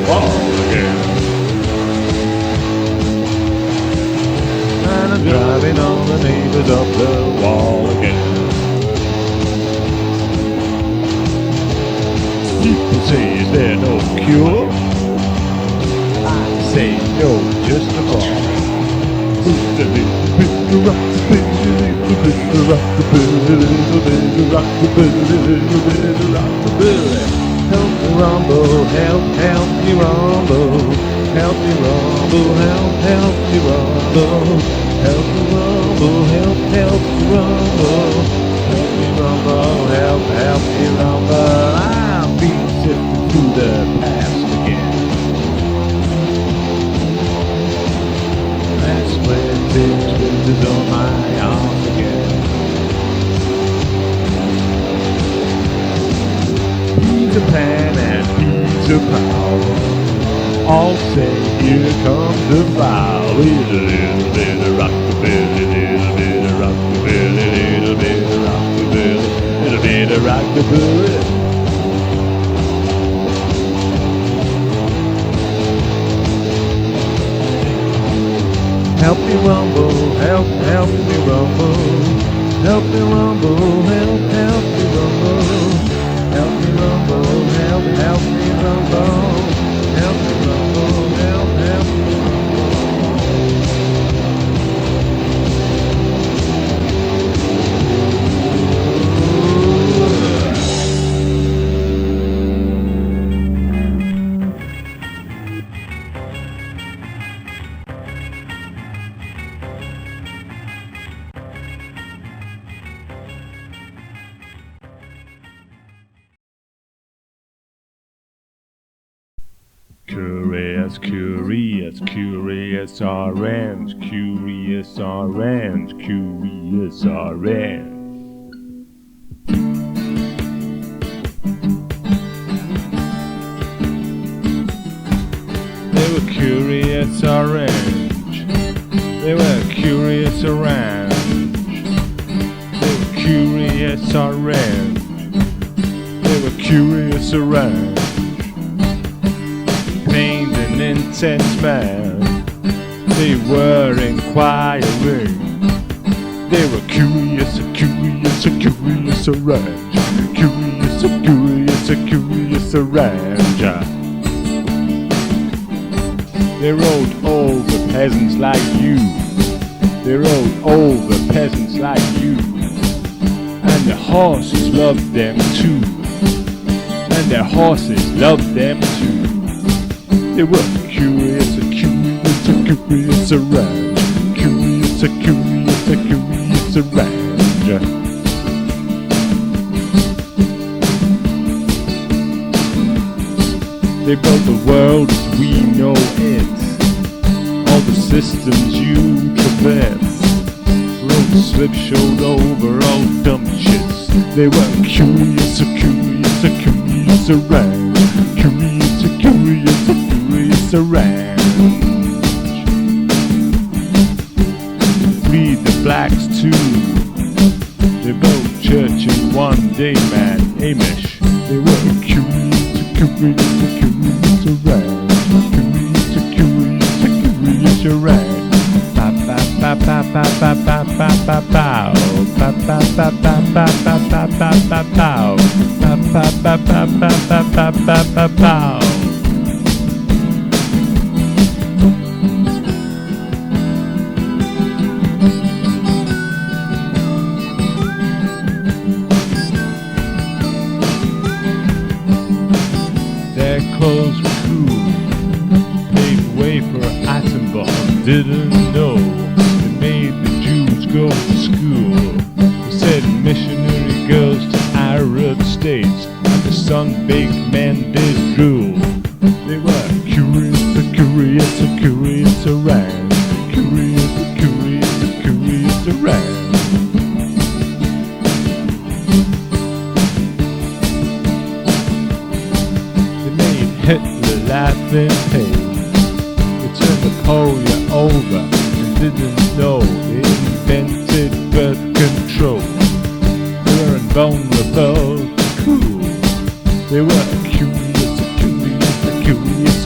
wall again. And I'm driving all the neighbors up the wall again. People say, is there no cure? I say, no, just a ball. Help me rumble, help me rumble, help me rumble, help me rumble, help me rumble, help me rumble, help me rumble, help me rumble. I'll be sifting through the past again. That's when things is on my arms again. Peter Pan and Peter Paul all say, here comes the foul. Little bit of rockabilly, little bit of rockabilly, little bit of rockabilly, little bit of rockabilly. Help me rumble, help me rumble, help me rumble, help me rumble, help me rumble, help me rumble, help me rumble, help me Kurious Oranj, Kurious Oranj, Kurious Oranj. They were Kurious Oranj, they were Kurious Oranj, they were Kurious Oranj, they were Kurious Oranj. Intense man, they were inquiring. They were curious orange, curious orange. They rode all the peasants like you. They rode all the peasants like you. And the horses loved them too. And the horses loved them too. They were curious orange, curious orange. They built the world as we know it, all the systems you traverse, road slipshod over all dumb shits. They were curious orange, curious orange. Freed the blacks too. They built church in one day, man, Amish. They were curious orange, curious orange. Pa pa pa pa pa pa pa pa pa pow. Pa pa pa pa pa pa pa pa pa pow. Pa pa pa pa pa pa pa pa pa pow. Their clothes were cool, paved way for an atom bomb. Didn't know they made the Jews go to school. They sent missionary girls to Arab states, and the sun-baked men did drool. They were curious orange, curious orange. Hitler laughed in pain. They turned the polio over and didn't know they invented birth control. They were invulnerable, cool. They were curious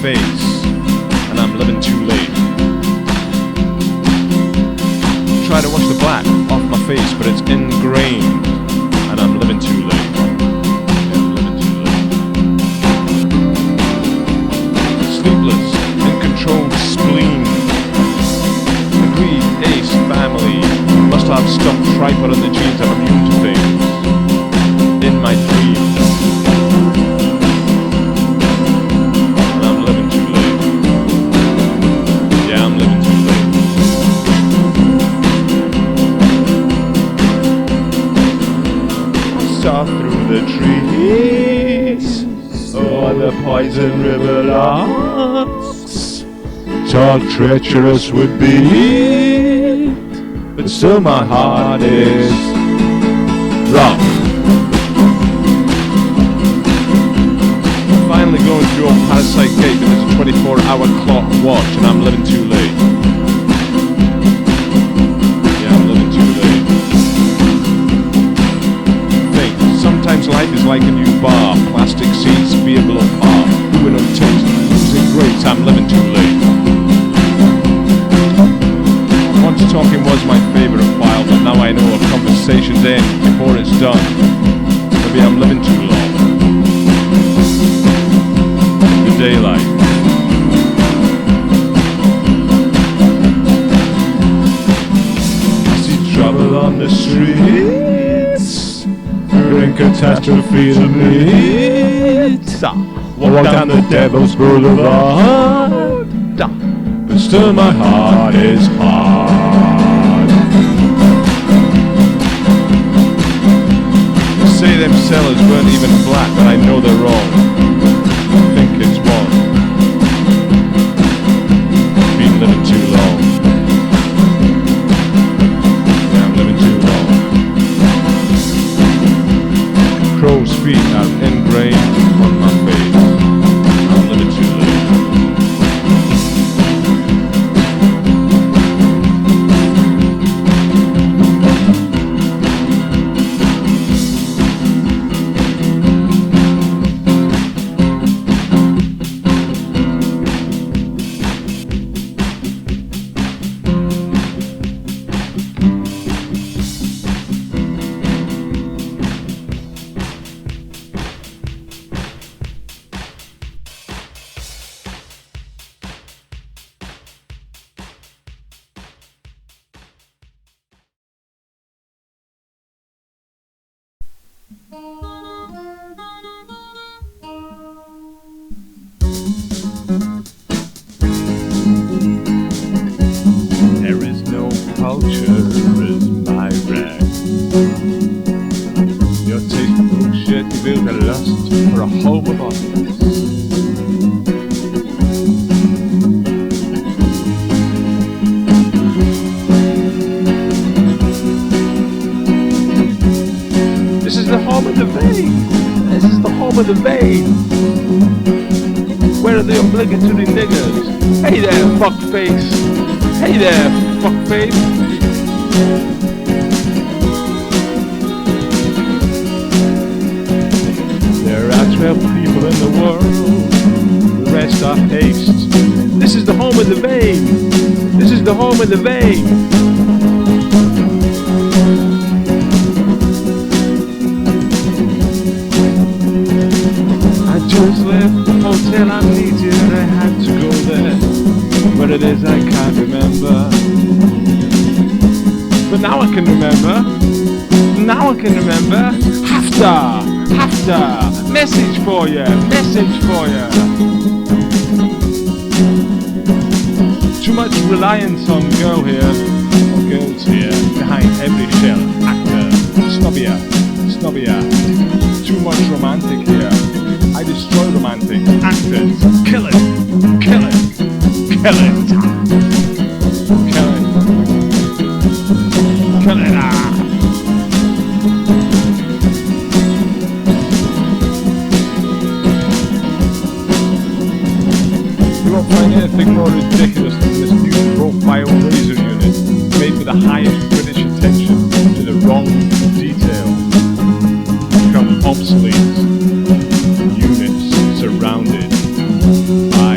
face, and I'm living too late. Try to wash the black off my face, but it's ingrained, and I'm living too late. Sleepless, uncontrolled spleen. Agreed, ace, family. Must have stuffed tripod on the genes. I'm immune to things. In my dreams. And I'm living too late. Yeah, I'm living too late. I saw through the trees. Saw the poison river locks. Thought treacherous would be it, but still my heart is rock. Finally going through old Parasite Gate, but there's a 24-hour clock watch, and I'm living too late. Yeah, I'm living too late. Think, sometimes life is like a new bar. Plastic seats, beer below par. Doing no taste, losing grace, I'm living too late. Once talking was my favourite while, but now I know a conversation's end before it's done. Maybe I'm living too long. The daylight. I see trouble on the streets, fearing catastrophe to meet. Walk down the Devil's Boulevard, but still my heart is hard. They say them sellers weren't even black, but I know they're wrong. I think it's one. Been living too long. Yeah, I'm living too long. Crow's feet are ingrained on my face. I'm living too late. There is no culture, is my rag. Your taste for bullshit, you build a lust for a home of others. This is the home of the vein. This is the home of the vein. Where are the obligatory niggers? Hey there, fuckface. Hey there, fuckface. There are 12 people in the world. The rest are paste. This is the home of the vein. This is the home of the vein. Just left the hotel Amnesia, I had to go there. What it is I can't remember, but now I can remember. Now I can remember. Haftar, message for you, message for you. Too much reliance on girl here, or girls here, behind every shell. Actor, snobbier. Too much romantic here. I destroy romantic actors. Kill it. You won't find anything more ridiculous than this new profile laser unit made with the highest British attention to the wrong detail. Become obsolete. Units surrounded by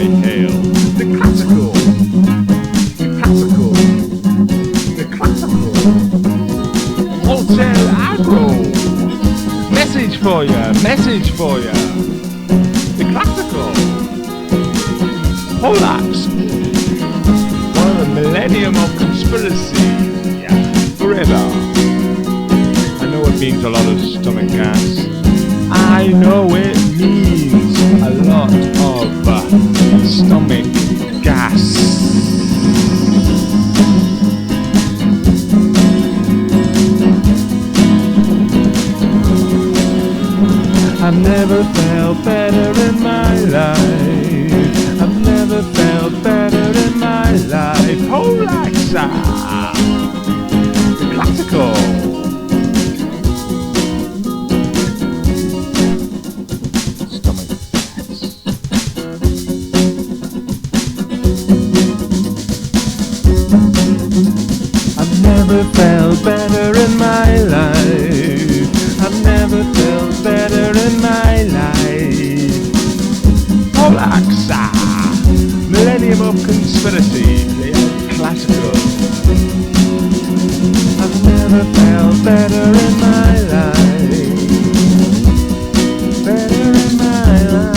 message for you. The classical. Poleaxe. One of the millennium of conspiracy. Yeah. Forever. I know it means a lot of stomach gas. I know it means a lot of stomach gas. I've never felt better in my life. I've never felt better in my life. Poleaxe, the classical. Stomach gas. I've never felt better in my life. I've never felt better in my life. Poleaxe, millennium of conspiracy, they are classical. I've never felt better in my life. Better in my life.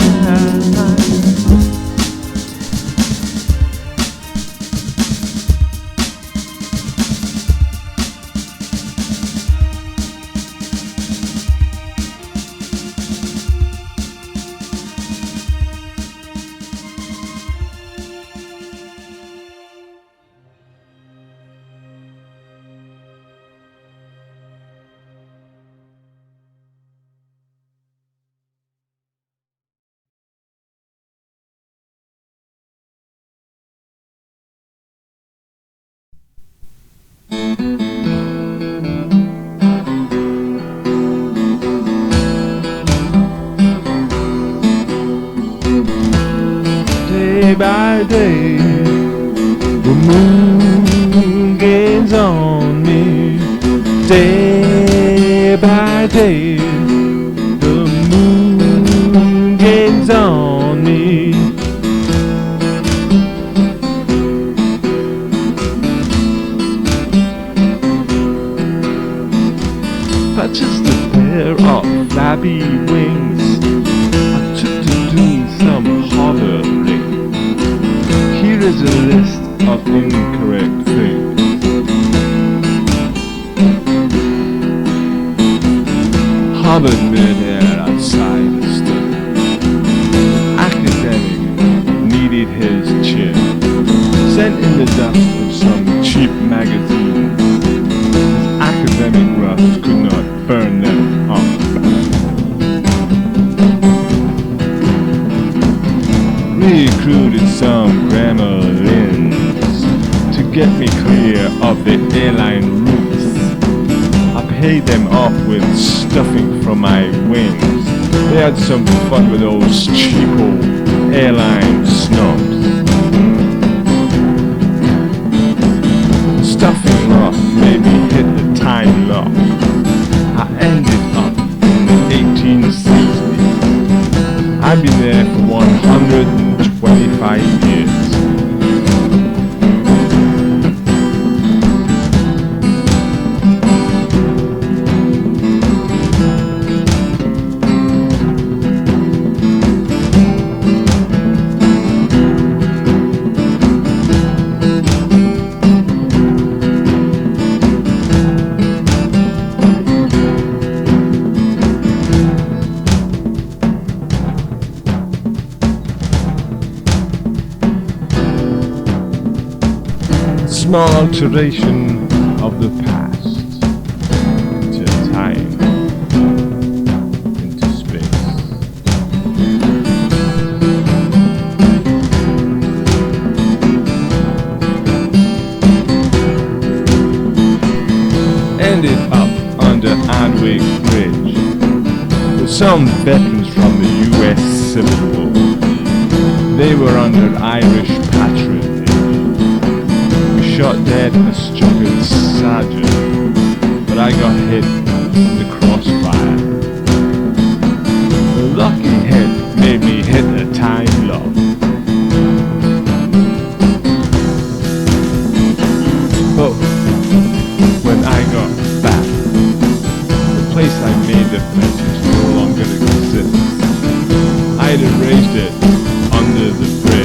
Day by day, the moon gains on me. Day by day, the moon gains on me. But just a pair of flabby wings I took to do some hovering. Here is a list of incorrect things. Hovered midair outside the study. Academic needed his chin. Sent in the dust of some cheap magazine. His academic rust could not burn them up. Recruited some grammar lens to get me clear of the airline routes. I paid them off with stuffing from my wings. They had some fun with those cheapo airline snobs. Stuffing off made me hit the time lock. I ended up in the 1860s. I've been there for 125 years. Small alteration of the past into time, into space. Ended up under Adwick Bridge with some veterans from the US Civil War. They were under Irish patronage. Shot dead a stupid sergeant, but I got hit in the crossfire. The lucky hit made me hit a time lock. But I got back. The place I made the pledge no longer exists. sit under the bridge.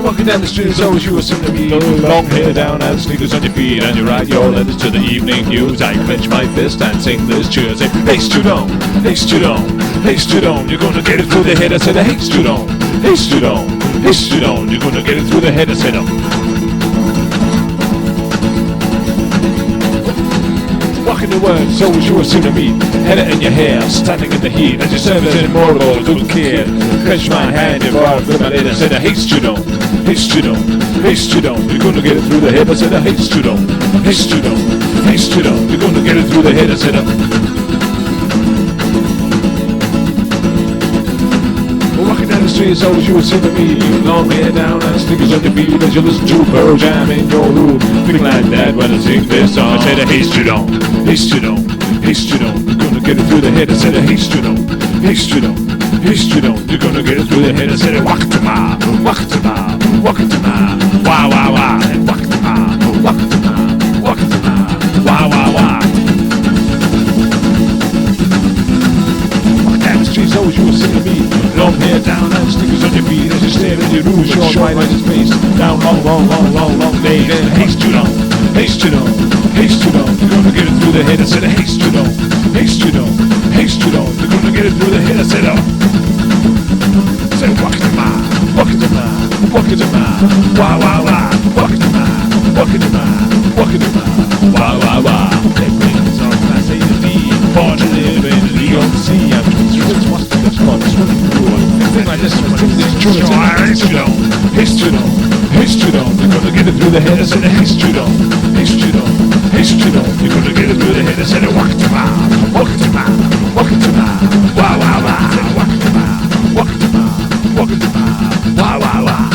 Walking down the street as always you assume to me. Long hair down and sneakers on your feet, and you write your letters to the evening news. I clench my fist and sing this tune. Say, hey Studon, hey Studon, hey Studon, you're gonna get it through the head. I said, hey Studon, hey Studon, hey Studon, you're gonna get it through the head. I said, walking the words, so you assume to me. Head in your hair, standing in the heat, as you serve as immortal, don't care. Clench my hand before I flip my lid. I said, hey Studon, hey Studon, hey Studon, you're gonna get it through the head. I said, hey Studon, hey Studon, hey Studon, you're gonna get it through the head. I said, walking down the street, so you would see to me. Long hair down and sneakers on your feet, as you listen to Pearl Jam in your room. Feeling like that when I sing this song. I said, hey Studon, hey Studon, hey Studon, you're gonna get it through the head. I said, hey Studon, hey Studon, hey Studon, you're gonna get it through the head. I said, Wakatama, Wakatama, Wakatama, wah wah wah, Wakatama, Wakatama, Wakatama, wah wah wah. Walking down the streets, always you will see to me. Long hair down and sneakers on your feet, as you stare in your room, short white on his face. Down long, long, long, long, long days. Hey Studon, hey Studon, hey Studon, you're gonna get it through the head. I said, hey Studon, hey Studon, hey Studon, you're gonna get it through the head. I said, Wakatama, Wakatama, Wakatama, wah wah wah, Wakatama, Wakatama, Wakatama, wah wah wah. They bring us on class A to B, born to live in the league of the sea. I'm just what's the fun, swimming through a thing like this. Hey Studon, hey Studon, hey Studon, you're gonna get it through the head. I said, hey Studon, hey Studon, hey Studon, you're gonna get it through the head. I said, Wakatama, Wakatama, Wakatama, wah wah wah, Wakatama, Wakatama, Wakatama, wah wah wah.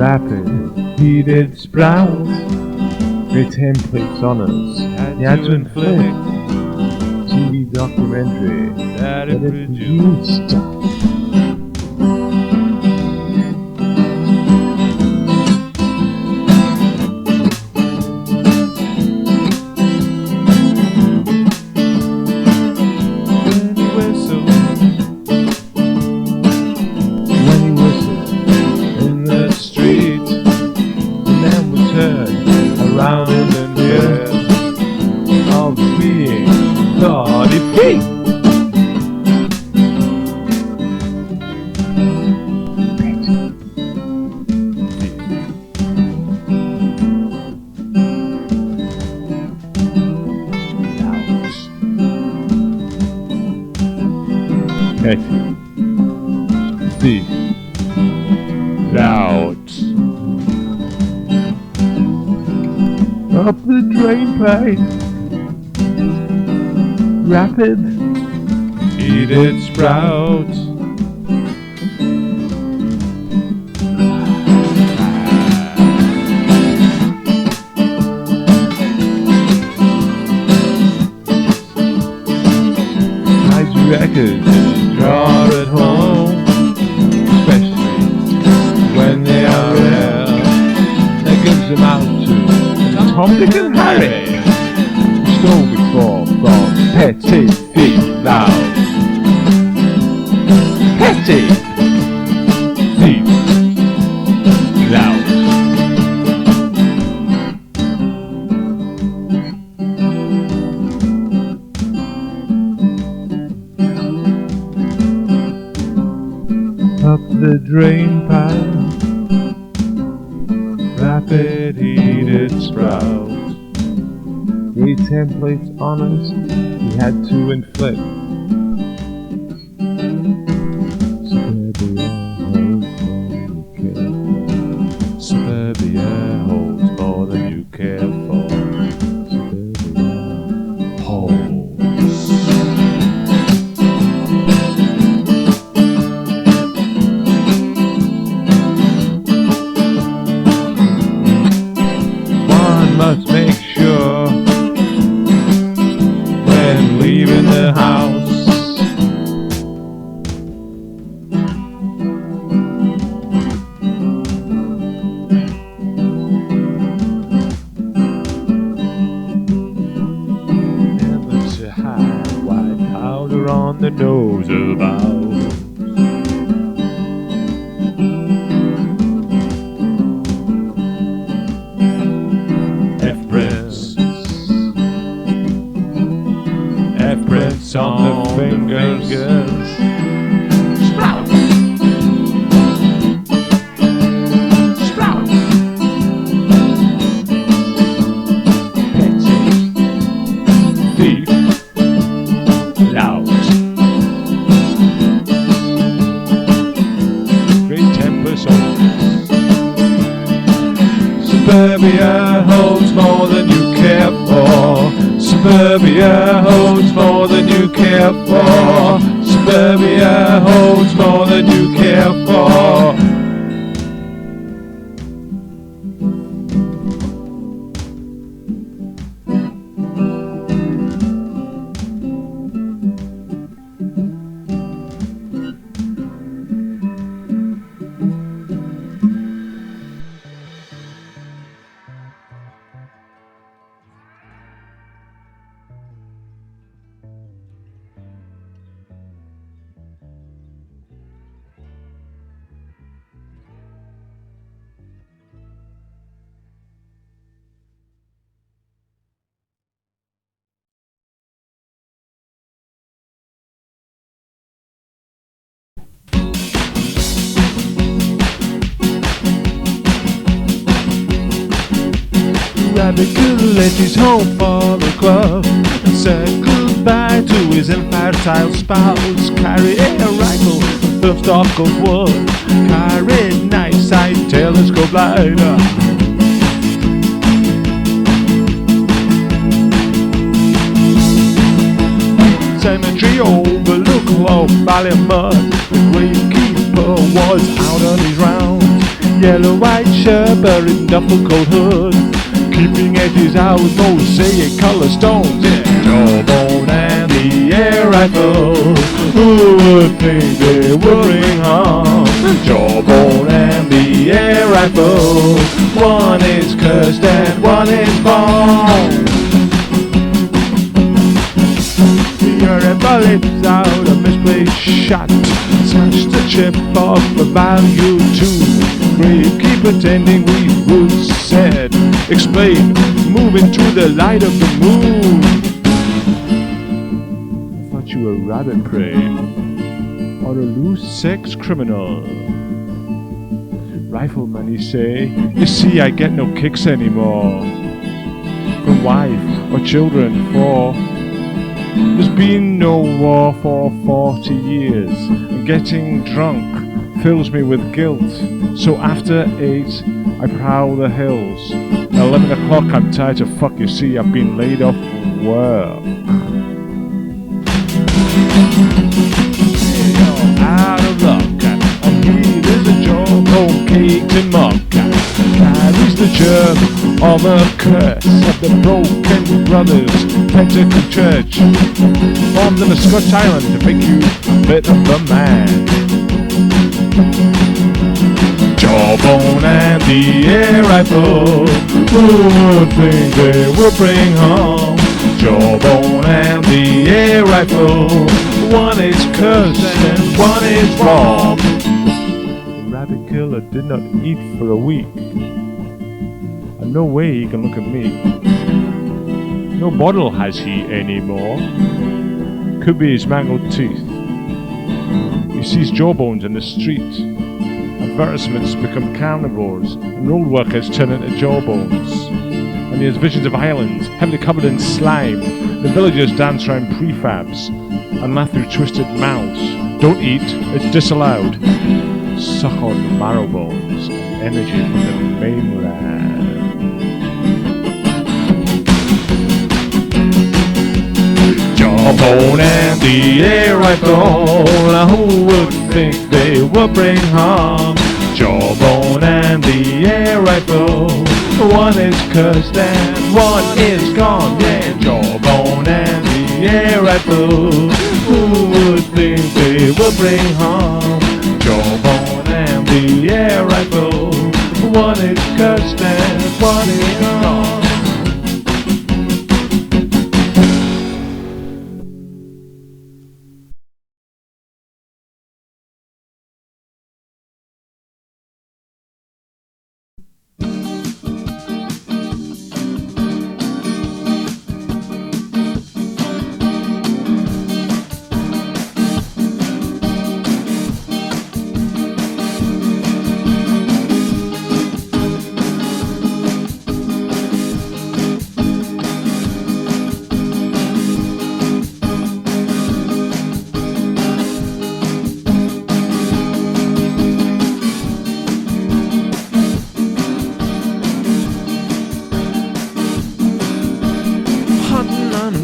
rapid, he did sprout. Great templates on us, he had to inflict. TV documentary that it produced. Around in the near of being thought defeat. Lout. Up the drain pipe, rapid, He did sprout. hide your records, Draw it home, especially when they are rare. that gives them out to Tom, Dick and Harry. Stole before from Petty Thief Lout. Petty Thief Lout. Up the drain pipe, rapid he did sprout. Great templates on us, he had to inflict. Suburbia holds more than you care for. Suburbia Holds. One must make sure when leaving the house. Never to hide white powder on the nose of owls. F-prints on the fingers. Sprout. Sprout. Petty Thief Lout. Great temper soldiers. Suburbia holds more than you care for. Suburbia holds more than you care for. Suburbia holds more than you care for. Rabbit left his home for the club and said goodbye to his infertile spouse. Carried a rifle and first stock of wood, carried night-sight telescope light. Cemetery overlook Low Valley mud. The gravekeeper was out on his rounds. Yellow white shirt, buried duffel coat hood, keeping edges out with mosaic colour stones. Yeah. Jawbone and the air rifle, who would think they would bring home? Jawbone and the air rifle, one is cursed and one is born. You're a bullet out, a misplaced shot, smashed the chip off the value too. Brave, keep pretending we would said. Explain, move into the light of the moon. I thought you were rabbit prey, or a loose sex criminal. Rifleman, you say? You see, I get no kicks anymore from wife or children, for there's been no war for 40 years, and getting drunk fills me with guilt. So after 8, I prowl the hills. At 11 o'clock, I'm tired to fuck. You see, I've been laid off work. Out of luck, on me there's a jawbone caked in muck. Carries the germ of a curse of the broken brothers Pentecostal church, formed in the Scotch Island to make you a bit of a man. Jawbone and the air rifle, who would think they would bring home? Jawbone and the air rifle, one is cursed and one is wrong. The rabbit killer did not eat for a week, and no way he can look at me. No bottle has he anymore. Could be his mangled teeth. He sees jawbones in the street. Advertisements become carnivores, and road workers turn into jawbones. And he has visions of islands, heavily covered in slime. The villagers dance around prefabs and laugh through twisted mouths. Don't eat, it's disallowed. Suck on the marrow bones, energy from the mainland. Jawbone and the air rifle, who would think they would bring harm? Jawbone and the air rifle, one is cursed and one is gone. Yeah, jawbone and the air rifle, who would think they would bring harm? Jawbone and the air rifle, one is cursed and one is gone.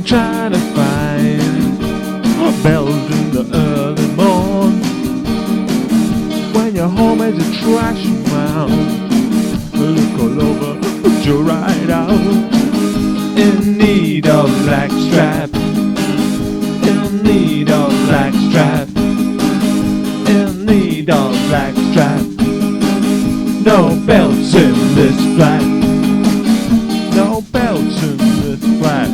Trying to find bells in the early morn, when your home is a trash mound. Look all over, put your right out. In need of black strap, in need of black strap, in need of black strap. No belts in this flat, no belts in this flat.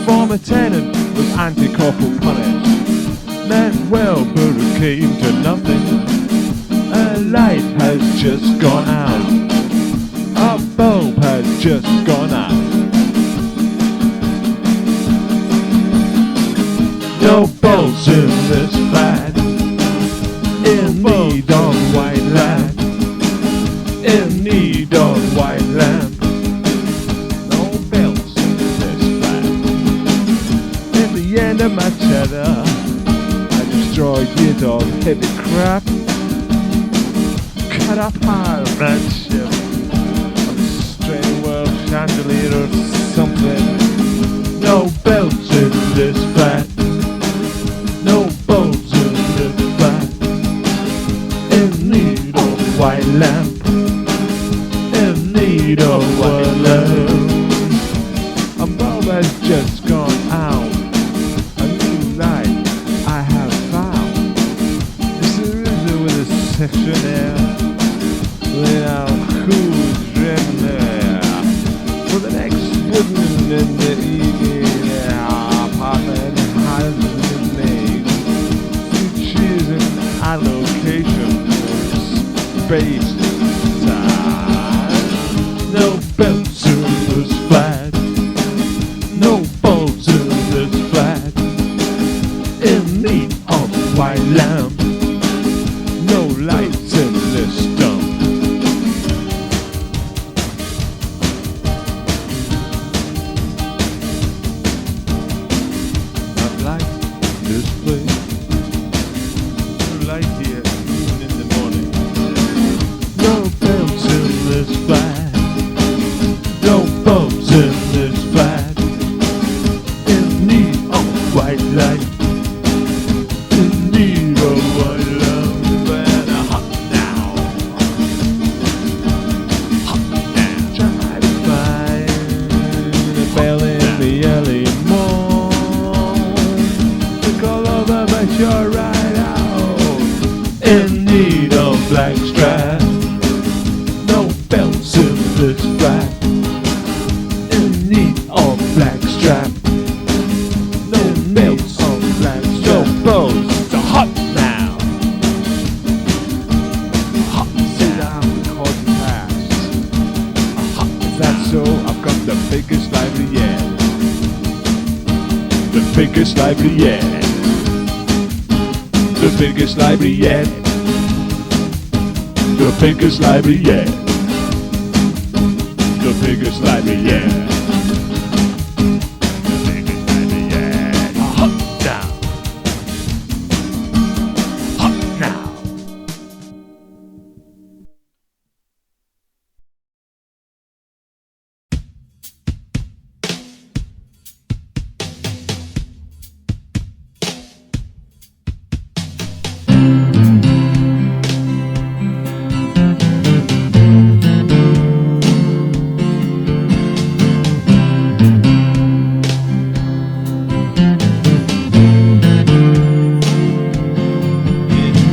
Former tenant was anti-corporal punished, meant well but it came to nothing. A light has just gone out, a bulb has just gone out. No bolts in this flat, in need of white lamp, in need of white lamp. End of my cheddar, I destroyed your dog heavy crap. Cut up high on that ship, on a strange world chandelier or something. No belts in this flat, no bolts in this flat. In need of white lamp. alone. A bulb has just gone out, a new light I have found. This is with a sectionaire, without cool dream there. For the next wooden in the evening, apartment has been made. She's an allocation of space time. No belts in this flat, no bolts in this flat. In need of white lamp, no lights in this dump. Not like this place. No light here, even in the morning. No bells in this flat, no bulbs in this flat. In need of white light, in need of white love. And hot now, hot now. Try to find a bell in the early morn. Look all over, but you're right out. In need of black strap, no belts in this flat. In need of black strap, no belts of black strap. No bows, so hot now. Hot, sit down, cause pass. Is that so? I've got the biggest library yet. The biggest library yet. The biggest library yet. The biggest library yet. The biggest library yet. The biggest library yet. Hot now. Hot now.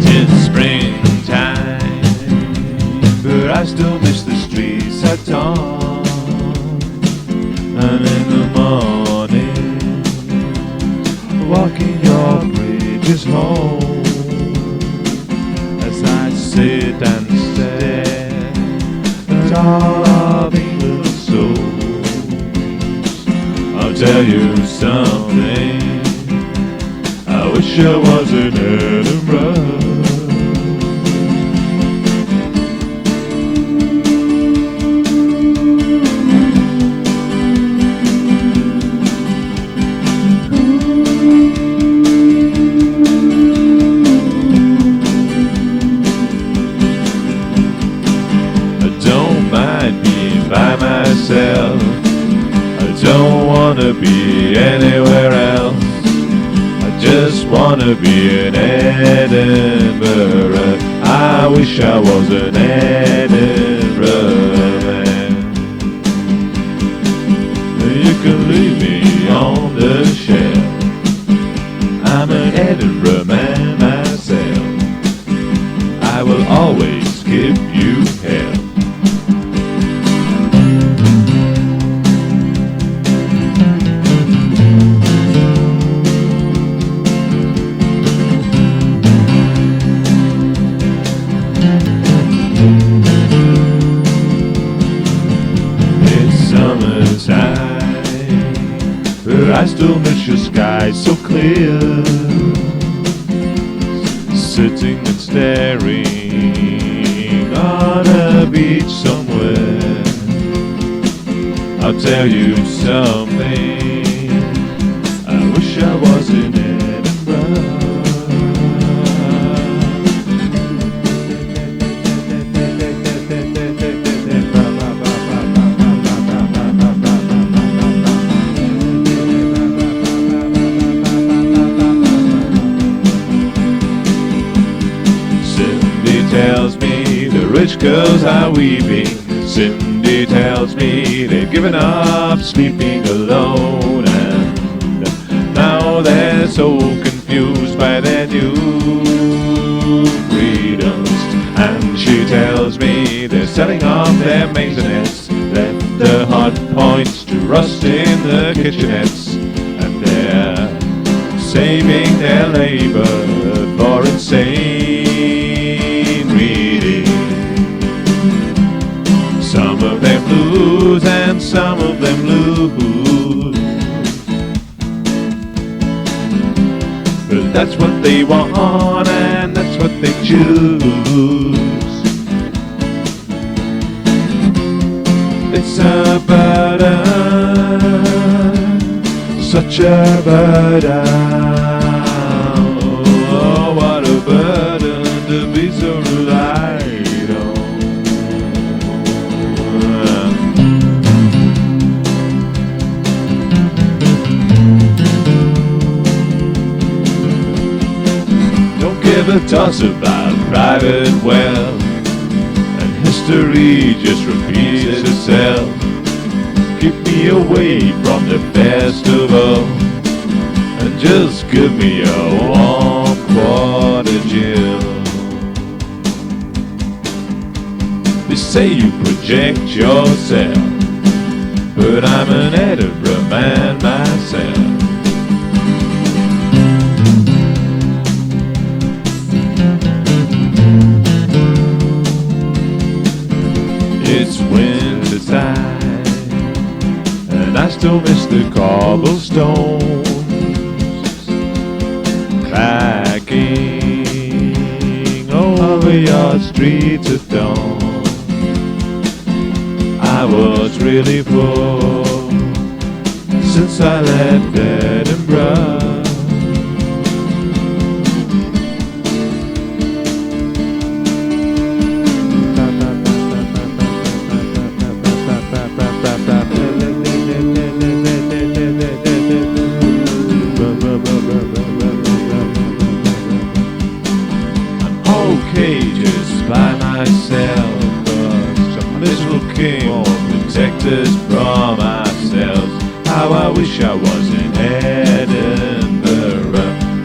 It's springtime, but I still miss the streets at dawn. And in the morning, walking your bridges home. As I sit and stare at all of England's souls, I'll tell you something. I wish I was in Edinburgh. I don't mind being by myself. I don't wanna be anywhere else. Just wanna be in Edinburgh. I wish I was an Edinburgh man. You can leave me on the shelf. I'm an Edinburgh man myself. I will always give you hell. But I still miss your sky so clear. Sitting and staring on a beach somewhere. I'll tell you something. I wish I was in Edinburgh. Tells me the rich girls are weeping. Cindy she tells me they've given up sleeping alone, and now they're so confused by their new freedoms. And she tells me they're selling off their maisonettes, left the hot points to rust in the kitchenettes, and they're saving their labor for insane reading. Some of them lose and some of them lose, but that's what they want and that's what they choose. It's a burden, such a burden. Oh, what a burden to be so relied on. Don't give a toss about private wealth, and history just repeats itself. Keep me away from the festival, and just give me a warm quarter Jill. They say you project yourself, but I'm an Edinburgh man myself. It's winter time, and I still miss the cobblestones cracking over your streets at dawn. I was really poor since I left Edinburgh. Just by myself, 'cause some little king won't protect us from ourselves. How I wish I was in Edinburgh.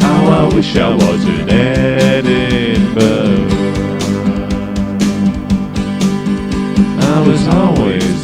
How I wish I was in Edinburgh. I was always